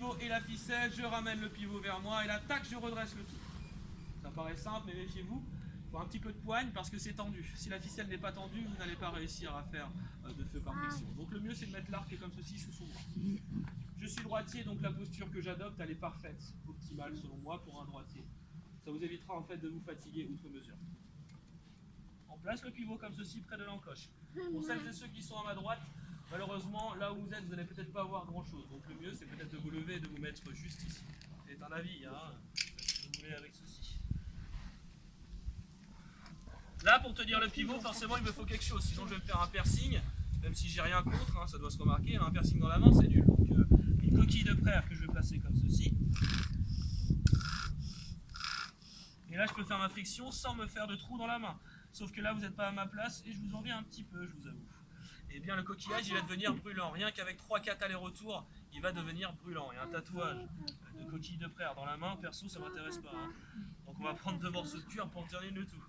pivot et la ficelle, je ramène le pivot vers moi et là, tac, je redresse le tout. Ça paraît simple, mais méfiez-vous. Il faut un petit peu de poigne parce que c'est tendu. Si la ficelle n'est pas tendue, vous n'allez pas réussir à faire de feu par friction. Donc le mieux, c'est de mettre l'arc comme ceci sous son bras. Je suis droitier, donc la posture que j'adopte, elle est parfaite, optimale selon moi pour un droitier. Ça vous évitera en fait de vous fatiguer outre mesure. On place le pivot comme ceci près de l'encoche. Pour celles et ceux qui sont à ma droite, malheureusement, là où vous êtes, vous n'allez peut-être pas voir grand-chose. Donc le mieux, c'est peut-être de vous lever et de vous mettre juste ici. C'est un avis, hein. Si vous voulez avec ceci. Là, pour tenir le pivot, forcément, il me faut quelque chose. Sinon, je vais me faire un piercing, même si j'ai rien contre, hein, ça doit se remarquer. Un piercing dans la main, c'est nul. Donc, une coquille de praire que je vais placer comme ceci. Et là, je peux faire ma friction sans me faire de trou dans la main. Sauf que là, vous n'êtes pas à ma place et je vous envie un petit peu, je vous avoue. Et bien, le coquillage, il va devenir brûlant. Rien qu'avec 3-4 allers-retours, il va devenir brûlant. Et un tatouage de coquille de praire dans la main, perso, ça m'intéresse pas. Hein. Donc, on va prendre 2 morceaux de cuir pour tenir le tout.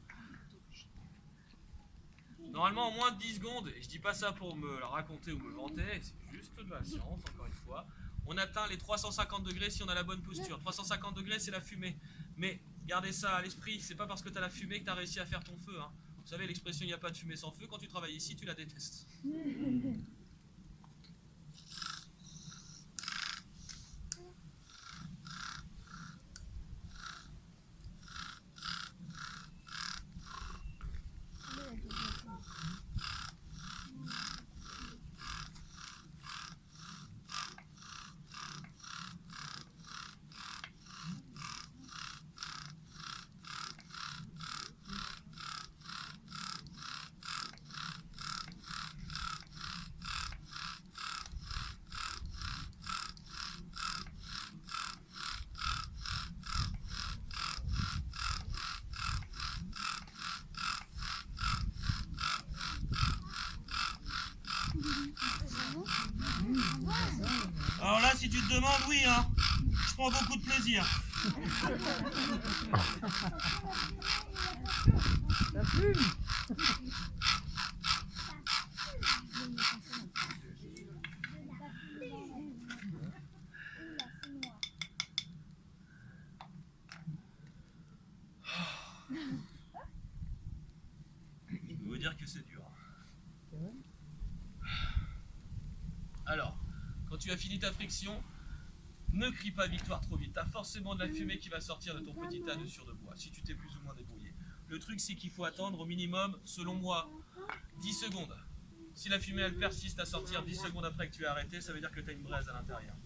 Normalement, en moins de 10 secondes, et je dis pas ça pour me la raconter ou me vanter, c'est juste de la science, encore une fois, on atteint les 350 degrés si on a la bonne posture. 350 degrés, c'est la fumée. Mais gardez ça à l'esprit, c'est pas parce que tu as la fumée que tu as réussi à faire ton feu. Hein. Vous savez, l'expression il n'y a pas de fumée sans feu, quand tu travailles ici, tu la détestes. Alors là, si tu te demandes, oui, hein, je prends beaucoup de plaisir. Ça fume. Je peux vous dire que c'est dur. Alors, quand tu as fini ta friction, ne crie pas victoire trop vite. Tu as forcément de la fumée qui va sortir de ton petit tas de sur de bois, si tu t'es plus ou moins débrouillé. Le truc, c'est qu'il faut attendre au minimum, selon moi, 10 secondes. Si la fumée, elle persiste à sortir 10 secondes après que tu as arrêté, ça veut dire que tu as une braise à l'intérieur.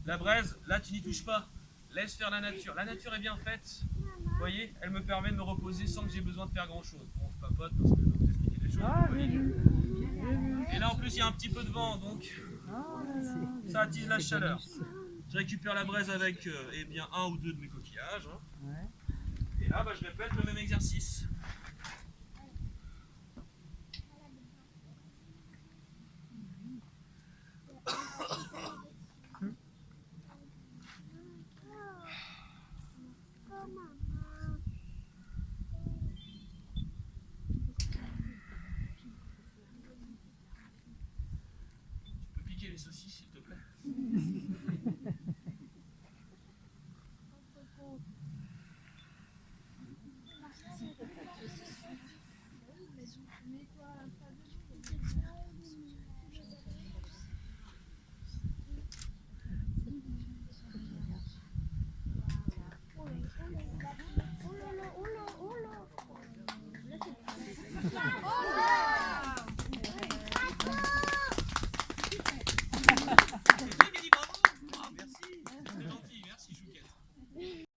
La braise, là, tu n'y touches pas. Laisse faire la nature. La nature est bien faite. Vous voyez, elle me permet de me reposer sans que j'ai besoin de faire grand-chose. Bon, je papote parce que je dois vous expliquer des choses. Ah, j'ai vu. Et là, en plus, il y a un petit peu de vent, donc ça attise la chaleur. Je récupère la braise avec eh bien, 1 ou 2 de mes coquillages. Hein. Ouais. Et là, je répète le même exercice. Tu peux piquer les saucisses.